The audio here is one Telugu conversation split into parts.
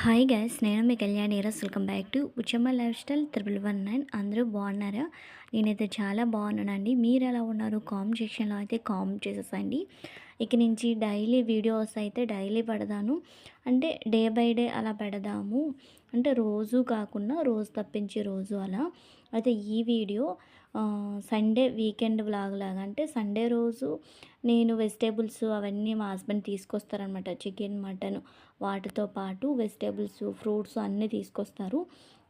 హాయ్ గైస్, నేను మీ కళ్యాణి ఈరోజు వెల్కమ్ బ్యాక్ టు ఉచ్చమ్మ లైఫ్ స్టైల్ 1119. అందరూ బాగున్నారా? నేనైతే చాలా బాగున్నానండి. మీరు ఎలా ఉన్నారు? కామెంట్ సెక్షన్లో అయితే కామెంట్ చేసేసండి. ఇక నుంచి డైలీ వీడియోస్ అయితే డైలీ పెడదాను, అంటే డే బై డే అలా పెడదాము, అంటే రోజు కాకుండా రోజు తప్పించి రోజు అలా. అయితే ఈ వీడియో సండే వీకెండ్ వ్లాగ్ లాగా, అంటే సండే రోజు నేను వెజిటేబుల్స్ అవన్నీ మా హస్బెండ్ తీసుకొస్తారనమాట. చికెన్, మటన్ వాటితో పాటు వెజిటేబుల్స్, ఫ్రూట్స్ అన్నీ తీసుకొస్తారు.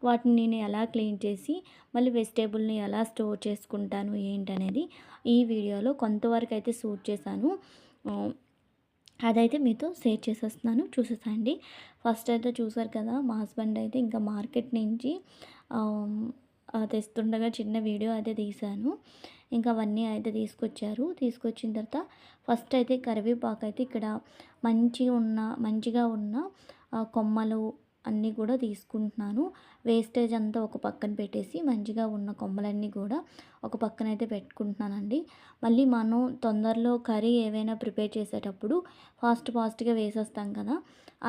వాటిని నేను ఎలా క్లీన్ చేసి మళ్ళీ వెజిటేబుల్ని ఎలా స్టోర్ చేసుకుంటాను ఏంటనేది ఈ వీడియోలో కొంతవరకు అయితే షూట్ చేశాను. అదైతే మీతో షేర్ చేసేస్తున్నాను, చూసేసండి. ఫస్ట్ అయితే చూసారు కదా, మా హస్బెండ్ అయితే ఇంకా మార్కెట్ నుంచి తెస్తుండగా చిన్న వీడియో అయితే తీశాను. ఇంకా అవన్నీ అయితే తీసుకొచ్చిన తర్వాత ఫస్ట్ అయితే కరివేపాకు అయితే ఇక్కడ మంచిగా ఉన్న కొమ్మలు అన్నీ కూడా తీసుకుంటున్నాను. వేస్టేజ్ అంతా ఒక పక్కన పెట్టేసి మంచిగా ఉన్న కొమ్మలన్నీ కూడా ఒక పక్కన అయితే పెట్టుకుంటున్నానండి. మళ్ళీ మనం తొందరలో కర్రీ ఏవైనా ప్రిపేర్ చేసేటప్పుడు ఫాస్ట్గా వేసేస్తాం కదా,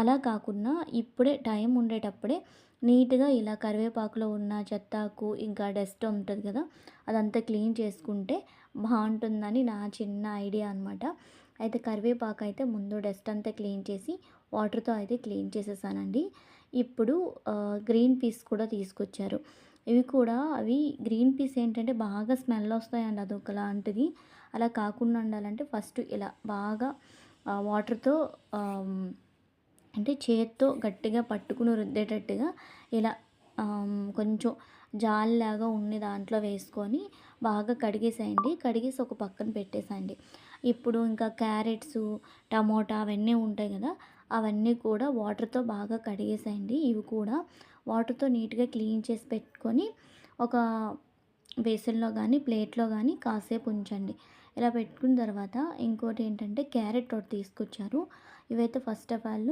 అలా కాకుండా ఇప్పుడే టైం ఉండేటప్పుడే నీట్గా ఇలా కరివేపాకులో ఉన్న చెత్తాకు ఇంకా డస్ట్ ఉంటుంది కదా, అదంతా క్లీన్ చేసుకుంటే బాగుంటుందని నా చిన్న ఐడియా అనమాట. అయితే కరివేపాకు అయితే ముందు డస్ట్ అంతా క్లీన్ చేసి వాటర్తో అయితే క్లీన్ చేసేసానండి. ఇప్పుడు గ్రీన్ పీస్ కూడా తీసుకొచ్చారు. అవి గ్రీన్ పీస్ ఏంటంటే బాగా స్మెల్ వస్తాయండి, అదొకలాంటిది. అలా కాకుండా ఉండాలంటే ఫస్ట్ ఇలా బాగా వాటర్తో అంటే చేత్తో గట్టిగా పట్టుకుని రుద్దేటట్టుగా ఇలా కొంచెం జాలిలాగా ఉన్న దాంట్లో వేసుకొని బాగా కడిగేసేయండి. కడిగేసి ఒక పక్కన పెట్టేసేయండి. ఇప్పుడు ఇంకా క్యారెట్స్, టమోటా అవన్నీ ఉంటాయి కదా, అవన్నీ కూడా వాటర్తో బాగా కడిగేసేయండి. ఇవి కూడా వాటర్తో నీట్గా క్లీన్ చేసి పెట్టుకొని ఒక బేసిన్లో కానీ ప్లేట్లో కానీ కాసేపు ఉంచండి. ఇలా పెట్టుకున్న తర్వాత ఇంకోటి ఏంటంటే క్యారెట్ ఒకటి తీసుకొచ్చారు. ఇవైతే ఫస్ట్ ఆఫ్ ఆల్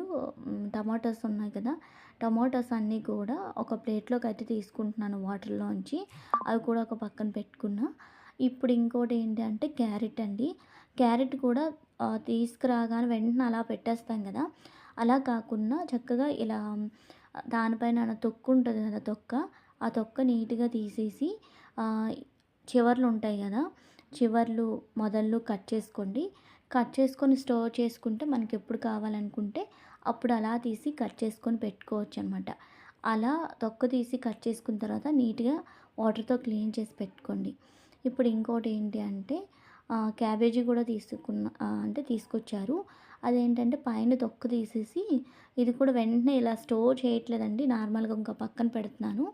టమాటాస్ ఉన్నాయి కదా, టమాటాస్ అన్నీ కూడా ఒక ప్లేట్లోకి అయితే తీసుకుంటున్నాను వాటర్లోంచి. అవి కూడా ఒక పక్కన పెట్టుకున్నా. ఇప్పుడు ఇంకోటి ఏంటి అంటే క్యారెట్ అండి. క్యారెట్ కూడా తీసుకురాగానే వెంటనే అలా పెట్టేస్తాం కదా, అలా కాకుండా చక్కగా ఇలా దానిపైన తొక్కు ఉంటుంది కదా, ఆ తొక్క నీట్గా తీసేసి చివర్లు ఉంటాయి కదా, చివర్లు మొదళ్ళు కట్ చేసుకోండి. కట్ చేసుకొని స్టోర్ చేసుకుంటే మనకి ఎప్పుడు కావాలనుకుంటే అప్పుడు అలా తీసి కట్ చేసుకొని పెట్టుకోవచ్చు అనమాట. అలా తొక్క తీసి కట్ చేసుకున్న తర్వాత నీట్గా వాటర్తో క్లీన్ చేసి పెట్టుకోండి. ఇప్పుడు ఇంకోటి ఏంటి అంటే క్యాబేజీ కూడా తీసుకొచ్చారు. అదేంటంటే పైన తొక్క తీసేసి, ఇది కూడా వెంటనే ఇలా స్టోర్ చేయట్లేదండి, నార్మల్గా ఇంకా పక్కన పెడుతున్నాను.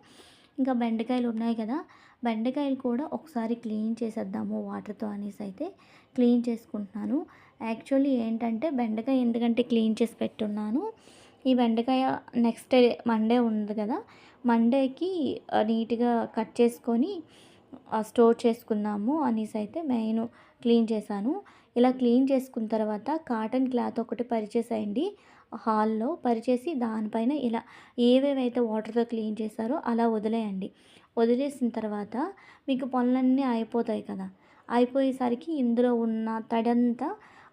ఇంకా బెండకాయలు ఉన్నాయి కదా, బెండకాయలు కూడా ఒకసారి క్లీన్ చేసేద్దాము వాటర్తో అనేసి అయితే క్లీన్ చేసుకుంటున్నాను. యాక్చువల్లీ ఏంటంటే బెండకాయ ఎందుకంటే క్లీన్ చేసి పెట్టున్నాను, ఈ బెండకాయ నెక్స్ట్ డే మండే ఉంది కదా, మండేకి నీట్గా కట్ చేసుకొని స్టోర్ చేసుకుందాము అనేసి అయితే మెయిన్ క్లీన్ చేశాను. ఇలా క్లీన్ చేసుకున్న తర్వాత కాటన్ క్లాత్ ఒకటి పరిచేసేయండి. హాల్లో పరిచేసి దానిపైన ఇలా ఏవేవైతే వాటర్తో క్లీన్ చేశారో అలా వదిలేయండి. వదిలేసిన తర్వాత మీకు పనులన్నీ అయిపోతాయి కదా, అయిపోయేసరికి ఇందులో ఉన్న తడంతా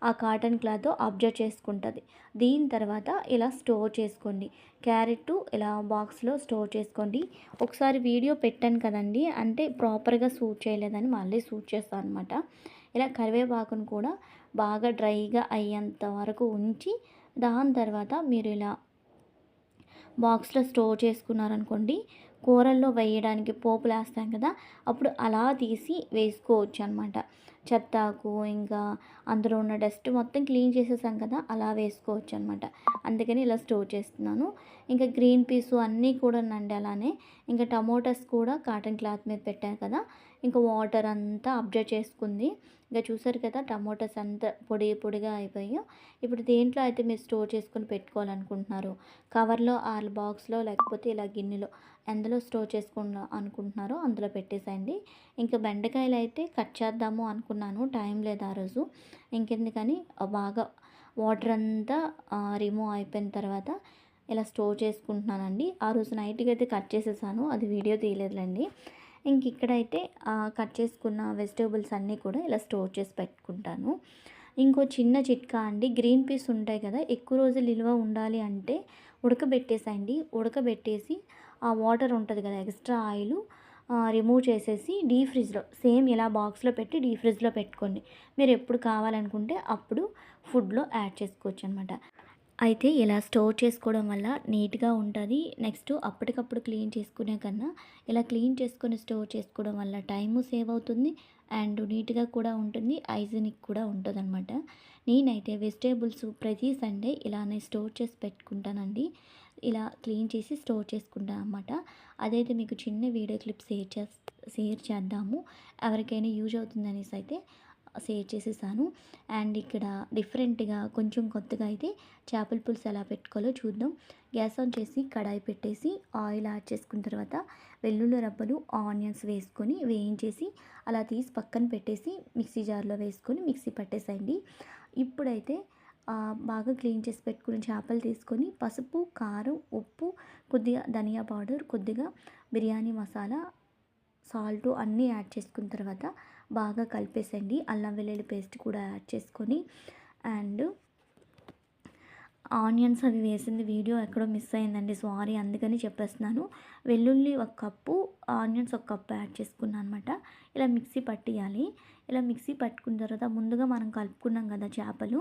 ఆ కాటన్ క్లాత్ అబ్జర్వ్ చేసుకుంటుంది. దీని తర్వాత ఇలా స్టోర్ చేసుకోండి. క్యారెట్ ఇలా బాక్స్లో స్టోర్ చేసుకోండి. ఒకసారి వీడియో పెట్టాను కదండి, అంటే ప్రాపర్గా షూట్ చేయలేదని మళ్ళీ షూట్ చేస్తాను అనమాట. ఇలా కరివేపాకును కూడా బాగా డ్రైగా అయ్యేంత వరకు ఉంచి దాని తర్వాత మీరు ఇలా బాక్స్లో స్టోర్ చేసుకున్నారనుకోండి, కూరల్లో వేయడానికి పోపులు వేస్తాం కదా, అప్పుడు అలా తీసి వేసుకోవచ్చు అనమాట. చెత్తాకు ఇంకా అందులో ఉన్న డస్ట్ మొత్తం క్లీన్ చేసేసాం కదా, అలా వేసుకోవచ్చు అనమాట. అందుకని ఇలా స్టోర్ చేస్తున్నాను. ఇంకా గ్రీన్ పీసు అన్నీ కూడా నండి అలానే. ఇంకా టమోటాస్ కూడా కాటన్ క్లాత్ మీద పెట్టాను కదా, ఇంకా వాటర్ అంతా అబ్జర్వ్ చేసుకుంది. ఇంకా చూసారు కదా టమోటాస్ అంతా పొడిగా అయిపోయాయో. ఇప్పుడు దేంట్లో అయితే మీరు స్టోర్ చేసుకొని పెట్టుకోవాలనుకుంటున్నారు, కవర్లో బాక్స్లో లేకపోతే ఇలా గిన్నెలో ఎందులో స్టోర్ అనుకుంటున్నారో అందులో పెట్టేసేయండి. ఇంకా బెండకాయలు అయితే కట్ చేద్దాము అనుకున్నాను, టైం లేదు ఆ రోజు. ఇంకెందుకని బాగా వాటర్ అంతా రిమూవ్ అయిపోయిన తర్వాత ఇలా స్టోర్ చేసుకుంటున్నానండి. ఆ రోజు నైట్కి అయితే కట్ చేసేసాను, అది వీడియో తీయలేదులేండి. ఇంక ఇక్కడైతే కట్ చేసుకున్న వెజిటేబుల్స్ అన్నీ కూడా ఇలా స్టోర్ చేసి పెట్టుకుంటాను. ఇంకో చిన్న చిట్కా అండి, గ్రీన్ పీస్ ఉంటాయి కదా, ఎక్కువ రోజులు నిల్వ ఉండాలి అంటే ఉడకబెట్టేసేయండి. ఉడకబెట్టేసి ఆ వాటర్ ఉంటది కదా! ఎక్స్‌ట్రా ఆయిలు రిమూవ్ చేసేసి డీప్ ఫ్రిడ్జ్‌లో సేమ్ ఇలా బాక్స్‌లో పెట్టి డీప్ ఫ్రిడ్జ్‌లో పెట్టుకోండి. మీరు ఎప్పుడు కావాలనుకుంటే అప్పుడు ఫుడ్‌లో యాడ్ చేసుకోవచ్చనమాట. అయితే ఇలా స్టోర్ చేసుకోవడం వల్ల నీట్‌గా ఉంటది. నెక్స్ట్ అప్పటికప్పుడు క్లీన్ చేసుకునే కన్నా ఇలా క్లీన్ చేసుకొని స్టోర్ చేసుకోవడం వల్ల టైము సేవ్ అవుతుంది. అండ్ నీట్‌గా కూడా ఉంటుంది. హైజీనిక్ కూడా ఉంటదనమాట. నేనైతే వెజిటబుల్స్ ప్రతి సండే ఇలానే స్టోర్ చేసి పెట్టుకుంటానండి. ఇలా క్లీన్ చేసి స్టోర్ చేసుకుంటాననమాట. అదైతే మీకు చిన్న వీడియో క్లిప్ షేర్ చేద్దాము. ఎవరికైనా యూజ్ అవుతుందనేసి అయితే షేర్ చేసేసాను. అండ్ ఇక్కడ డిఫరెంట్‌గా కొంచెం కొత్తగా అయితే చేపల పులుసు ఎలా పెట్టుకోవాలో చూద్దాం. గ్యాస్ ఆన్ చేసి కడాయి పెట్టేసి ఆయిల్ యాడ్ చేసుకున్న తర్వాత వెల్లుల్లి రబ్బలు, ఆనియన్స్ వేసుకొని వేయించేసి అలా తీసి పక్కన పెట్టేసి మిక్సీ జార్‌లో వేసుకొని మిక్సీ పట్టేసేయండి. ఇప్పుడైతే బాగా క్లీన్ చేసి పెట్టుకున్న చేపలు తీసుకొని పసుపు, కారం, ఉప్పు, కొద్దిగా ధనియా పౌడర్, కొద్దిగా బిర్యానీ మసాలా, సాల్టు అన్నీ యాడ్ చేసుకున్న తర్వాత బాగా కలిపేసేయండి. అల్లం వెల్లుల్లి పేస్ట్ కూడా యాడ్ చేసుకొని అండ్ ఆనియన్స్ అవి వేసింది వీడియో ఎక్కడో మిస్ అయిందండి. సారీ అందుకని చెప్పేస్తున్నాను. వెల్లుల్లి ఒక కప్పు, ఆనియన్స్ ఒక కప్పు యాడ్ చేసుకున్నాను అనమాట. ఇలా మిక్సీ పట్టియాలి. ఇలా మిక్సీ పట్టుకున్న తర్వాత ముందుగా మనం కలుపుకున్నాం కదా చేపలు,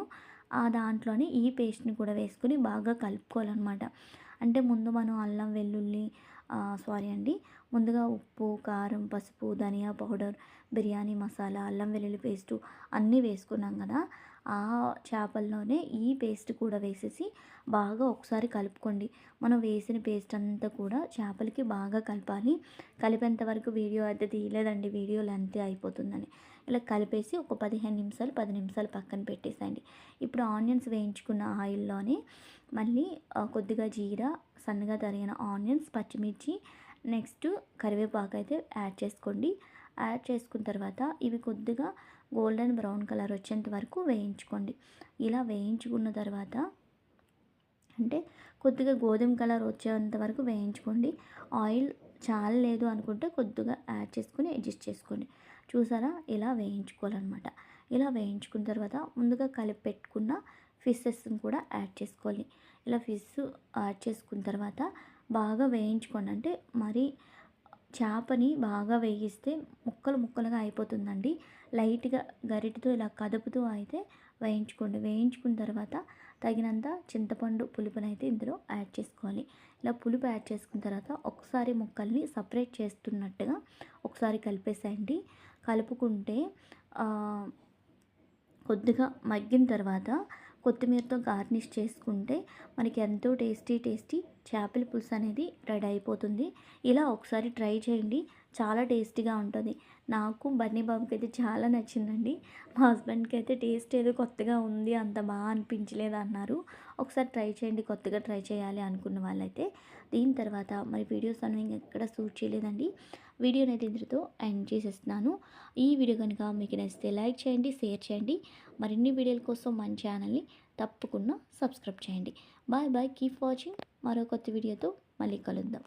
ఆ దాంట్లోనే ఈ పేస్ట్ని కూడా వేసుకొని బాగా కలుపుకోవాలన్నమాట. అంటే ముందు మనం అల్లం వెల్లుల్లి సారీ అండి, ముందుగా ఉప్పు, కారం, పసుపు, ధనియా పౌడర్, బిర్యానీ మసాలా, అల్లం వెల్లుల్లి పేస్టు అన్నీ వేసుకున్నాం కదా! ఆ చేపల్లోనే ఈ పేస్ట్ కూడా వేసేసి బాగా ఒకసారి కలుపుకోండి. మనం వేసిన పేస్ట్ అంతా కూడా చేపలకి బాగా కలపాలి. కలిపేంత వరకు వీడియో అయితే తీయలేదండి, వీడియో లెంతీ అయిపోతుందని. ఇలా కలిపేసి ఒక 15 నిమిషాలు 10 నిమిషాలు పక్కన పెట్టేసేయండి. ఇప్పుడు ఆనియన్స్ వేయించుకున్న ఆయిల్లోనే మళ్ళీ కొద్దిగా జీరా, సన్నగా తరిగిన ఆనియన్స్, పచ్చిమిర్చి, నెక్స్ట్ కరివేపాకు అయితే యాడ్ చేసుకోండి. యాడ్ చేసుకున్న తర్వాత ఇవి కొద్దిగా గోల్డెన్ బ్రౌన్ కలర్ వచ్చేంత వరకు వేయించుకోండి. ఇలా వేయించుకున్న తర్వాత అంటే కొద్దిగా గోధుమ కలర్ వచ్చేంత వరకు వేయించుకోండి. ఆయిల్ చాలలేదు అనుకుంటే కొద్దిగా యాడ్ చేసుకొని అడ్జస్ట్ చేసుకోండి. చూసారా, ఇలా వేయించుకోవాలన్నమాట. ఇలా వేయించుకున్న తర్వాత ముందుగా కలిపి పెట్టుకున్న ఫిషెస్ని కూడా యాడ్ చేసుకోవాలి. ఇలా ఫిష్ యాడ్ చేసుకున్న తర్వాత బాగా వేయించుకోండి. అంటే మరి చేపని బాగా వేగిస్తే ముక్కలు ముక్కలుగా అయిపోతుందండి. లైట్‌గా గరిటెతో ఇలా కదుపుతూ అయితే వేయించుకోండి. వేయించుకున్న తర్వాత తగినంత చింతపండు పులుపునైతే ఇందులో యాడ్ చేసుకోవాలి. ఇలా పులుపు యాడ్ చేసుకున్న తర్వాత ఒకసారి ముక్కల్ని సపరేట్ చేస్తున్నట్టుగా ఒకసారి కలిపేసేయండి. కలుపుకుంటే కొద్దిగా మగ్గిన తర్వాత కొత్తిమీరతో గార్నిష్ చేసుకుంటే మనకి ఎంతో టేస్టీ చేపల పులుసు అనేది రెడీ అయిపోతుంది. ఇలా ఒకసారి ట్రై చేయండి. చాలా టేస్టీగా ఉంటుంది. నాకు బన్నీ బాబుకి అయితే చాలా నచ్చిందండి. మా హస్బెండ్కి అయితే టేస్ట్ ఏదో కొత్తగా ఉంది, అంత బాగా అనిపించలేదు అన్నారు. ఒకసారి ట్రై చేయండి, కొత్తగా ట్రై చేయాలి అనుకున్న వాళ్ళైతే. దీని తర్వాత మరి వీడియోస్ అనేవి ఎక్కడ షూట్ చేయలేదండి. వీడియోని అయితే ఇంతటితో ఎండ్ చేసేస్తున్నాను. ఈ వీడియో కనుక మీకు నచ్చితే లైక్ చేయండి, షేర్ చేయండి. మరిన్ని వీడియోల కోసం మన ఛానల్ని తప్పకుండా సబ్స్క్రైబ్ చేయండి. Bye bye, keep watching. మరో కొత్త వీడియోతో మళ్ళీ కలుద్దాం.